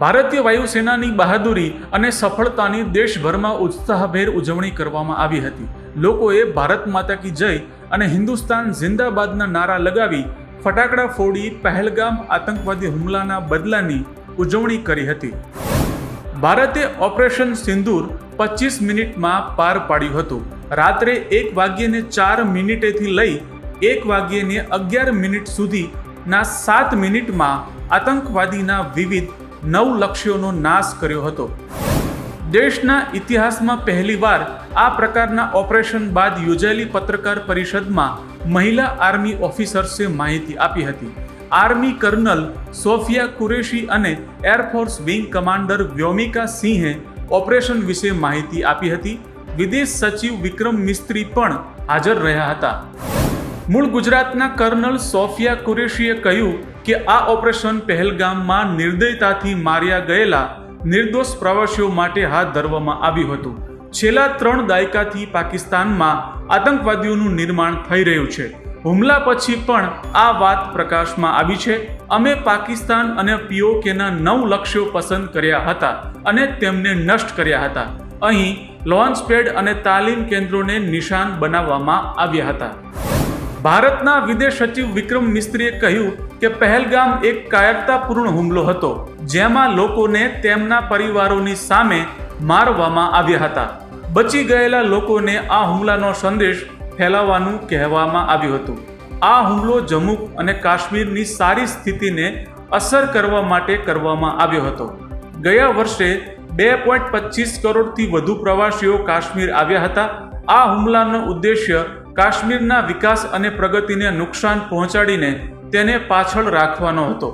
ભારતીય વાયુસેનાની બહાદુરી અને સફળતાની દેશભરમાં ઉત્સાહભેર ઉજવણી કરવામાં આવી હતી। લોકોએ ભારત માતા કી જય અને હિન્દુસ્તાન જિંદાબાદના નારા લગાવી ફટાકડા ફોડી પહેલગામ આતંકવાદી હુમલાના બદલાની ઉજવણી કરી હતી। ભારતે ઓપરેશન સિંદૂર 25 મિનિટમાં પાર પાડ્યું હતું। રાત્રે 1:04 થી લઈ 1:11 સુધીના 7 મિનિટમાં આતંકવાદીના વિવિધ 9 લક્ષ્યોનો નાશ કર્યો હતો। દેશના ઇતિહાસમાં પહેલીવાર આ પ્રકારના ઓપરેશન બાદ યોજાયેલી પત્રકાર પરિષદમાં મહિલા આર્મી ઓફિસર્સે માહિતી આપી હતી। આર્મી કર્નલ સોફિયા કુરેશી અને એરફોર્સ વિંગ કમાન્ડર વ્યોમિકા સિંહે ઓપરેશન વિશે માહિતી આપી હતી। વિદેશ સચિવ વિક્રમ મિસ્ત્રી પણ હાજર રહ્યા હતા। મૂળ ગુજરાતના કર્નલ સોફિયા કુરેશીએ કહ્યું કે આ ઓપરેશન પહેલગામમાં નિર્દયતાથી માર્યા ગયેલા નિર્દોષ પ્રવાસીઓ માટે હાથ ધરવામાં આવ્યું હતું। છેલ્લા 3 દાયકાથી પાકિસ્તાનમાં આતંકવાદીઓનું નિર્માણ થઈ રહ્યું છે। હુમલા પછી પણ આ વાત પ્રકાશમાં આવી છે। અમે પાકિસ્તાન અને પીઓકેના 9 લક્ષ્યો પસંદ કર્યા હતા અને તેમને નષ્ટ કર્યા હતા। અહીં લોન્ચ પેડ અને તાલીમ કેન્દ્રોને નિશાન બનાવવામાં આવ્યા હતા। ભારતના વિદેશ સચિવ વિક્રમ મિસ્ત્રીએ કહ્યું કે પહેલગામ એક કાયરતાપૂર્ણ હુમલો હતો, જેમાં લોકોને તેમના પરિવારોની સામે મારવામાં આવ્યા હતા। બચી ગયેલા લોકોને આ હુમલાનો સંદેશ ફેલાવવાનું કહેવામાં આવ્યું હતું। આ હુમલો જમ્મુ અને કાશ્મીરની સારી સ્થિતિને અસર કરવા માટે કરવામાં આવ્યો હતો। ગયા વર્ષે 2.25 કરોડથી વધુ પ્રવાસીઓ કાશ્મીર આવ્યા હતા। આ હુમલાનો ઉદ્દેશ્ય કાશ્મીરના વિકાસ અને પ્રગતિને નુકસાન પહોંચાડીને તેને પાછળ રાખવાનો હતો।